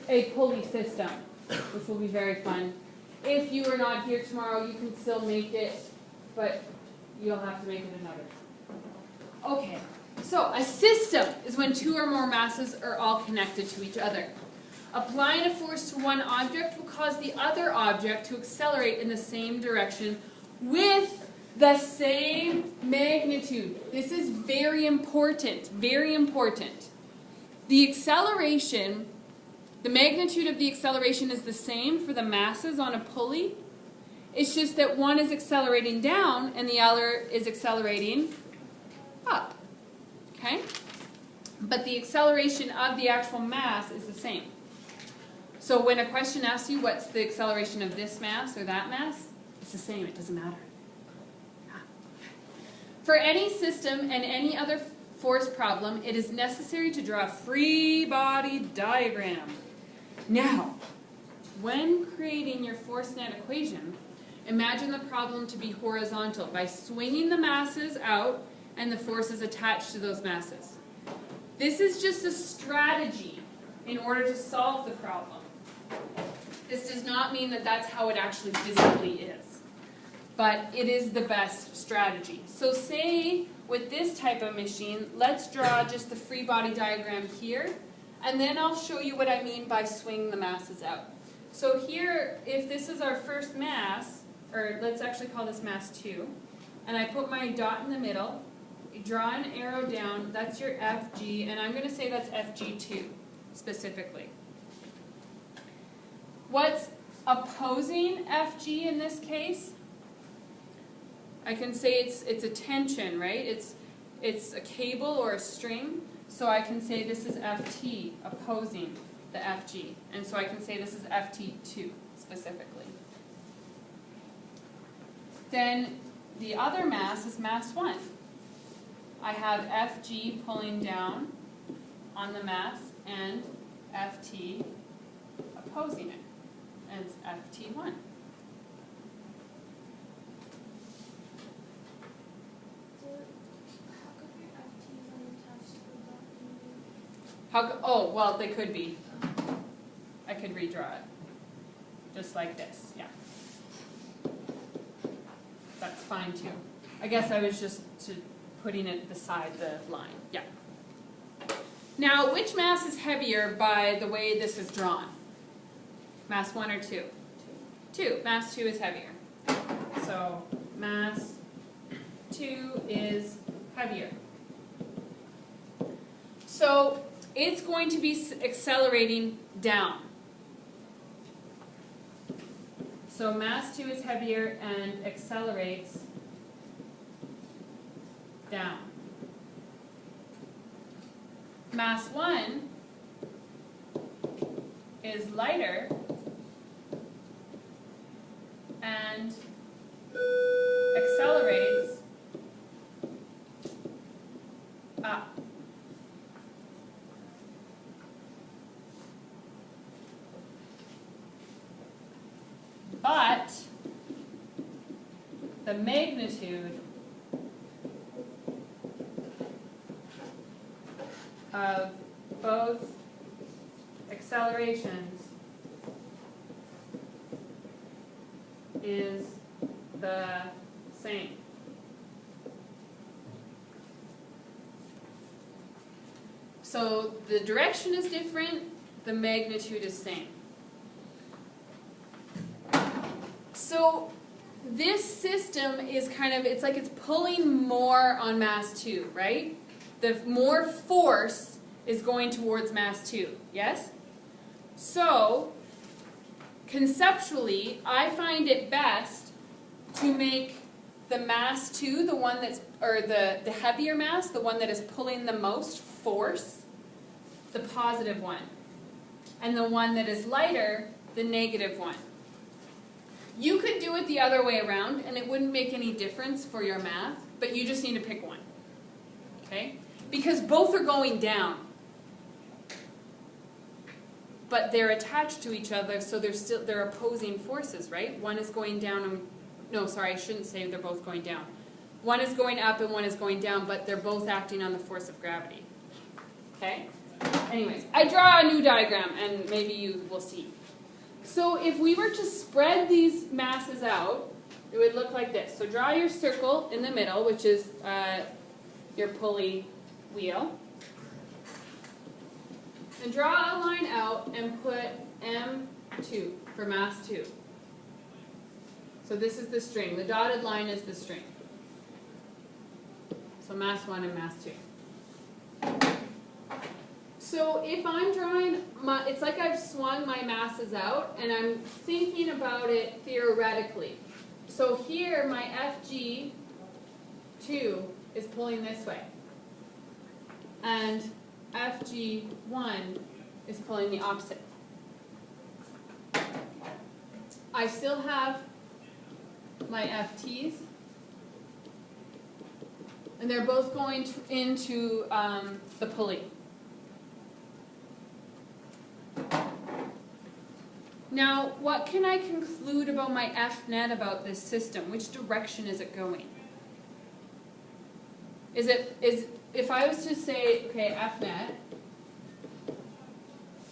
a pulley system, which will be very fun. If you are not here tomorrow, you can still make it, but you'll have to make it another. Okay, so a system is when two or more masses are all connected to each other. Applying a force to one object will cause the other object to accelerate in the same direction with the same magnitude. This is very important, very important. The acceleration, the magnitude of the acceleration is the same for the masses on a pulley. It's just that one is accelerating down and the other is accelerating up. Okay? But the acceleration of the actual mass is the same. So when a question asks you what's the acceleration of this mass or that mass, it's the same, it doesn't matter. For any system and any other force problem, it is necessary to draw a free body diagram. Now, when creating your force net equation, imagine the problem to be horizontal by swinging the masses out and the forces attached to those masses. This is just a strategy in order to solve the problem. This does not mean that that's how it actually physically is, but it is the best strategy. So say with this type of machine, let's draw just the free body diagram here, and then I'll show you what I mean by swing the masses out. So here, if this is our first mass, or let's actually call this mass 2, and I put my dot in the middle, draw an arrow down, that's your FG, and I'm going to say that's FG2 specifically. What's opposing FG in this case? I can say it's a tension, right? It's a cable or a string, so I can say this is FT opposing the FG, and so I can say this is FT2 specifically. Then the other mass is mass 1. I have FG pulling down on the mass and FT opposing it, and it's FT1. Oh, well, they could be. I could redraw it. Just like this, yeah. That's fine too. I guess I was just putting it beside the line, yeah. Now, which mass is heavier by the way this is drawn? Mass 1 or 2? 2. Mass 2 is heavier. So, mass 2 is heavier. So, it's going to be accelerating down. So mass 2 is heavier and accelerates down. Mass 1 is lighter and accelerates up. But the magnitude of both accelerations is the same. So the direction is different, the magnitude is same. So this system is kind of, it's like it's pulling more on mass 2, right? The more force is going towards mass 2, yes? So, conceptually, I find it best to make the mass 2, the one that's, or the heavier mass, the one that is pulling the most force, the positive one. And the one that is lighter, the negative one. You could do it the other way around, and it wouldn't make any difference for your math, but you just need to pick one. Okay? Because both are going down. But they're attached to each other, so they're opposing forces, right? One is going down, and, no, sorry, I shouldn't say they're both going down. One is going up and one is going down, but they're both acting on the force of gravity. Okay? anyways, I draw a new diagram and maybe you will see. So if we were to spread these masses out, it would look like this. So draw your circle in the middle, which is your pulley wheel. And draw a line out and put M2 for mass 2. So this is the string. The dotted line is the string. So mass 1 and mass 2. So if I'm drawing, it's like I've swung my masses out and I'm thinking about it theoretically. So here my FG2 is pulling this way. And FG1 is pulling the opposite. I still have my FTs. And they're both going into the pulley. Now, what can I conclude about my F net about this system? Which direction is it going? If I was to say, okay, F net,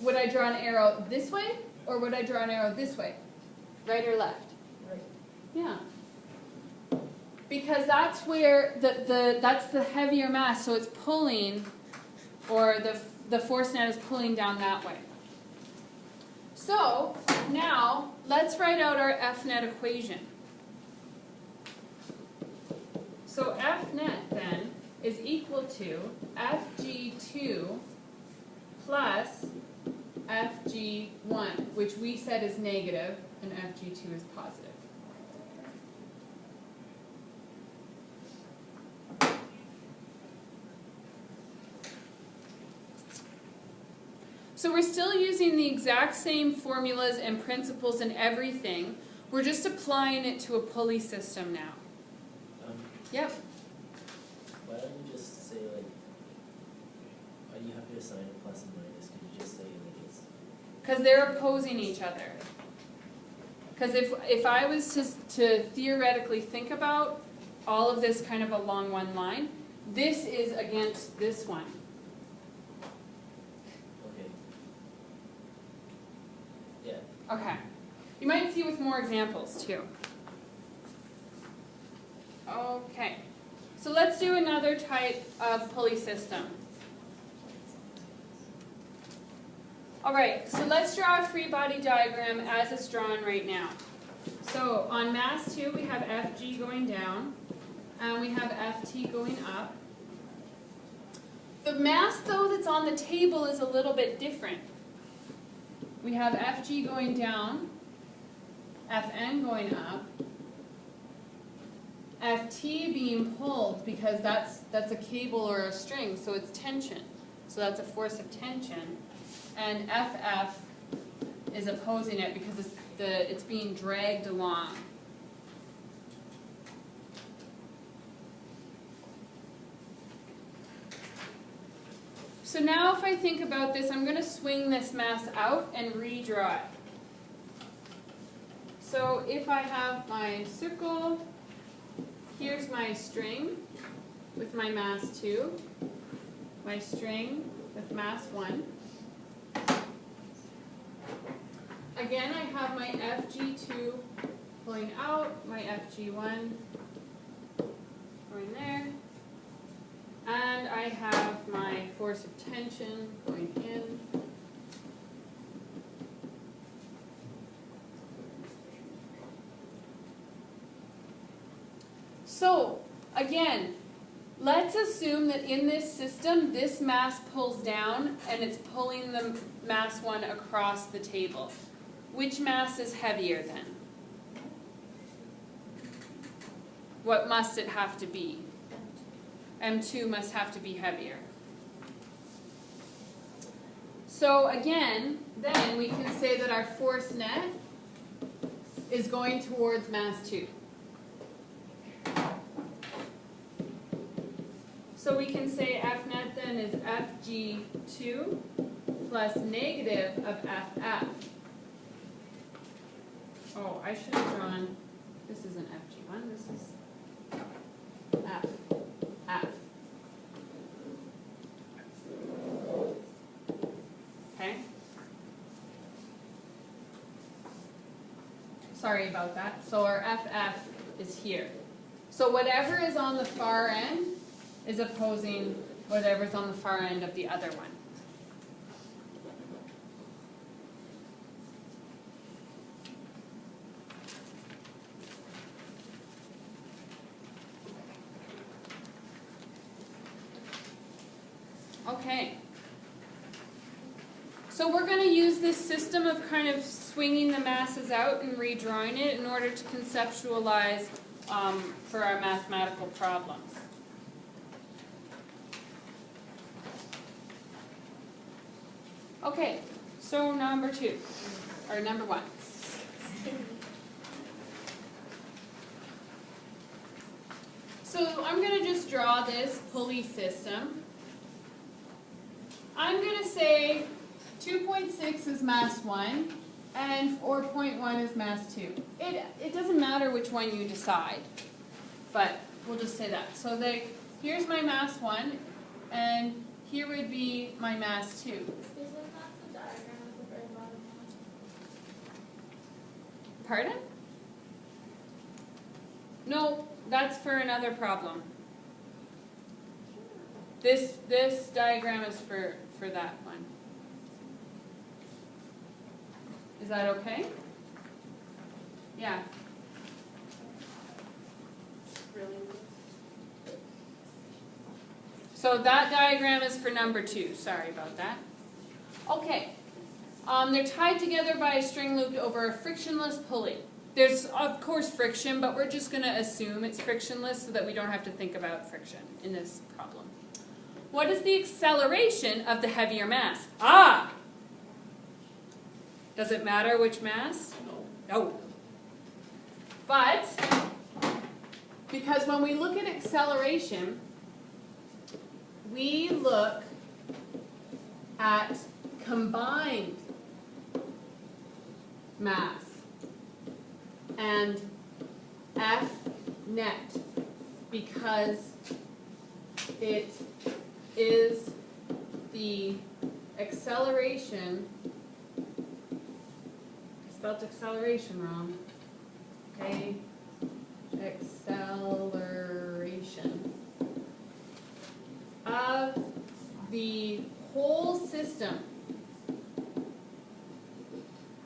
would I draw an arrow this way, or would I draw an arrow this way? Right or left? Right. Yeah. Because that's where that's the heavier mass, so it's pulling, or the force net is pulling down that way. So now let's write out our F net equation. So F net then is equal to FG2 plus FG1, which we said is negative and FG2 is positive. So we're still using the exact same formulas and principles and everything. We're just applying it to a pulley system now. Yep. Why don't you just say, like, why do you have to assign a plus and minus? Could you just say, like, it's... Because they're opposing each other. Because if I was to theoretically think about all of this kind of along one line, this is against this one. Okay. You might see with more examples too. Okay. So let's do another type of pulley system. Alright, so let's draw a free body diagram as it's drawn right now. So on mass 2 we have FG going down and we have FT going up. The mass though that's on the table is a little bit different. We have FG going down, FN going up, FT being pulled because that's a cable or a string, so it's tension. So that's a force of tension. And FF is opposing it because it's being dragged along. So now if I think about this, I'm going to swing this mass out and redraw it. So if I have my circle, here's my string with my mass 2, my string with mass 1. Again, I have my FG2 pulling out, my FG1 going there. And I have my force of tension going in. So, again, let's assume that in this system, this mass pulls down and it's pulling the mass 1 across the table. Which mass is heavier then? What must it have to be? M2 must have to be heavier. So again, then we can say that our force net is going towards mass 2. So we can say F net then is FG2 plus negative of FF. Oh, I should have drawn, this isn't FG1, this is F. F. sorry about that. So our FF is here. So whatever is on the far end is opposing whatever's on the far end of the other one. Okay. So we're going to use this system of kind of swinging the masses out and redrawing it in order to conceptualize for our mathematical problems. Okay, so number 2, or number 1. So I'm going to just draw this pulley system. I'm going to say 2.6 is mass 1 and 4.1 is mass 2. It doesn't matter which one you decide, but we'll just say that. So here's my mass 1 and here would be my mass 2. Isn't that the diagram at the very bottom? Pardon? No, that's for another problem. This diagram is for that one. Is that okay? Yeah. Really? So that diagram is for number 2. Sorry about that. Okay. They're tied together by a string looped over a frictionless pulley. There's, of course, friction, but we're just going to assume it's frictionless so that we don't have to think about friction in this problem. What is the acceleration of the heavier mass? Ah! Does it matter which mass? No. But, because when we look at acceleration, we look at combined mass and F net, because it is the acceleration. I spelled acceleration wrong. Okay, acceleration of the whole system.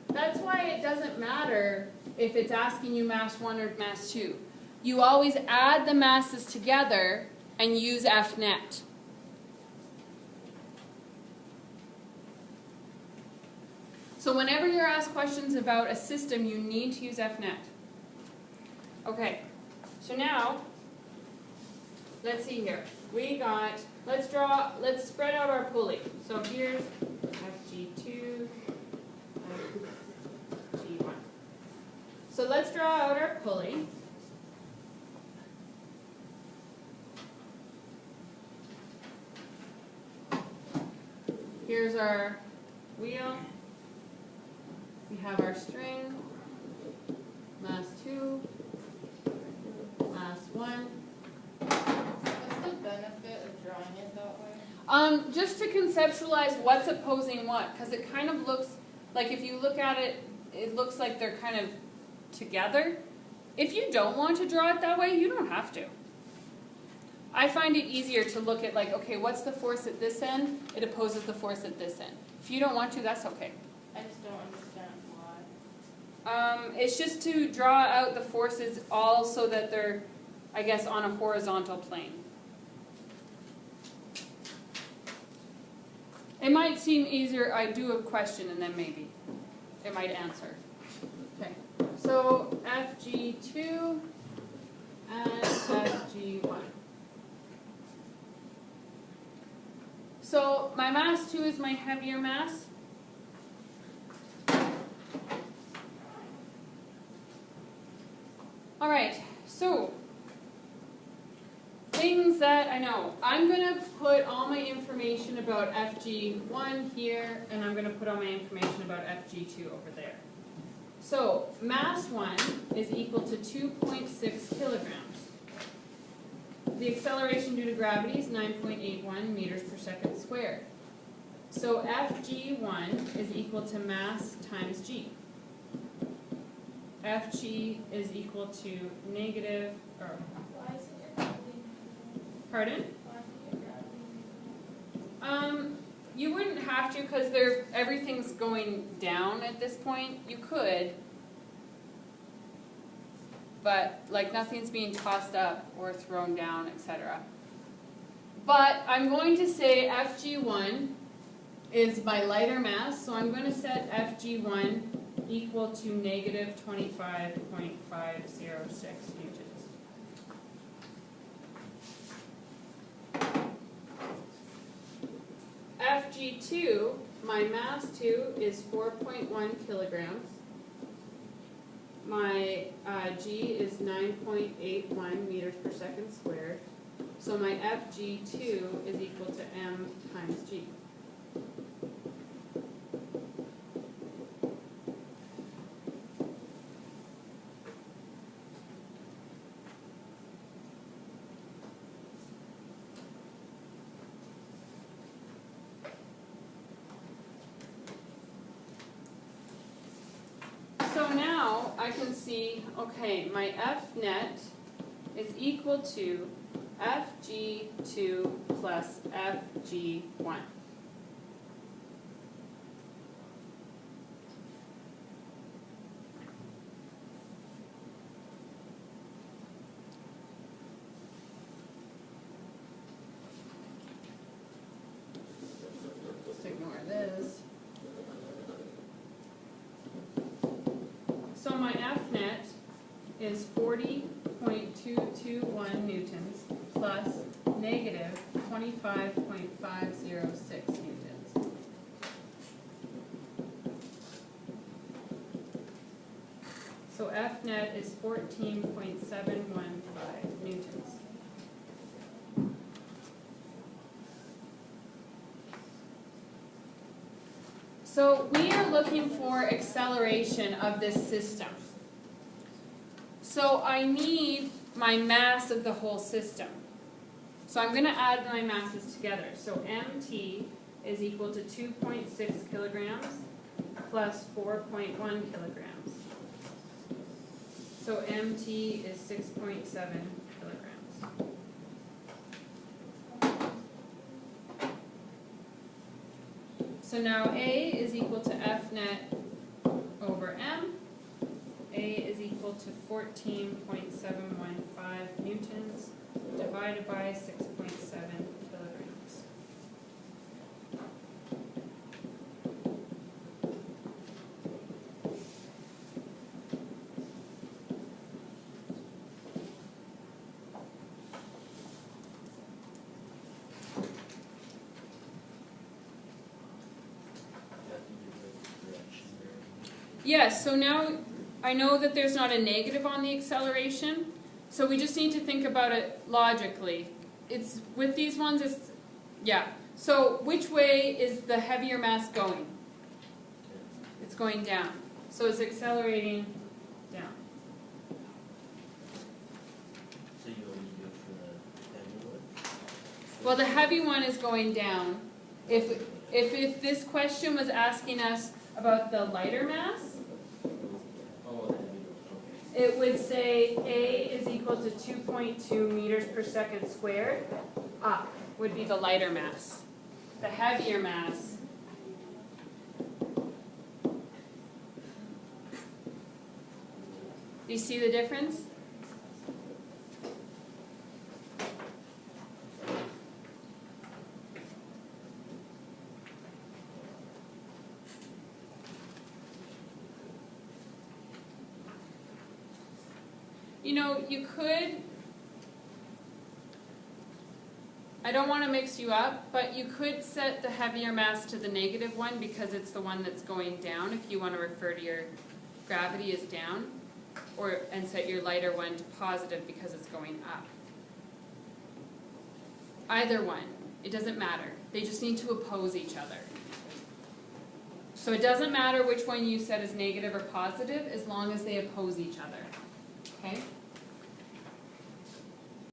That's why it doesn't matter if it's asking you mass 1 or mass 2. You always add the masses together and use F net. So whenever you're asked questions about a system, you need to use F net. Okay, so now, let's see here. Let's spread out our pulley. So here's FG2, FG1. So let's draw out our pulley. Here's our wheel. We have our string, mass 2, mass 1. What's the benefit of drawing it that way? Just to conceptualize what's opposing what, because it kind of looks like, if you look at it, it looks like they're kind of together. If you don't want to draw it that way, you don't have to. I find it easier to look at like, okay, what's the force at this end? It opposes the force at this end. If you don't want to, that's okay. I just don't understand why. It's just to draw out the forces all so that they're, I guess, on a horizontal plane. It might seem easier, I do a question and then maybe it might answer. Okay, so FG2 and FG1. So my mass 2 is my heavier mass. All right, so things that I know. I'm going to put all my information about FG1 here, and I'm going to put all my information about FG2 over there. So mass 1 is equal to 2.6 kilograms. The acceleration due to gravity is 9.81 meters per second squared. So Fg1 is equal to mass times g. Fg is equal to negative, or, Why isn't your gravity? pardon? Why isn't your gravity? You wouldn't have to because everything's going down at this point. You could, but like nothing's being tossed up or thrown down, etc. But I'm going to say Fg1 is my lighter mass, so I'm going to set Fg1 equal to negative 25.506 newtons. Fg2, my mass 2 is 4.1 kilograms. My G is 9.81 meters per second squared. So my Fg2 is equal to m times G. So now I can see, okay, my F net is equal to Fg2 plus Fg1. Just ignore this. So my F net is 40.221 newtons plus negative 25.506 newtons. So F net is 14.715 newtons. So we are looking for acceleration of this system. So I need my mass of the whole system. So I'm going to add my masses together. So MT is equal to 2.6 kilograms plus 4.1 kilograms. So MT is 6.7 kilograms. So now A is equal to F net over M. A is equal to 14.715 newtons divided by 6.7 kilograms. Yes, so now I know that there's not a negative on the acceleration, so we just need to think about it logically. It's with these ones, it's, yeah. So which way is the heavier mass going? It's going down. So it's accelerating down. So you only do it for the heavy one? Well, the heavy one is going down. If this question was asking us about the lighter mass, Oh, the heavy one, okay. it would say A is equal to 2.2 meters per second squared. Up would be the lighter mass. The heavier mass. Do you see the difference? You know, you could, I don't want to mix you up, but you could set the heavier mass to the negative one because it's the one that's going down if you want to refer to your gravity as down, and set your lighter one to positive because it's going up. Either one, it doesn't matter. They just need to oppose each other. So it doesn't matter which one you set as negative or positive as long as they oppose each other. Okay?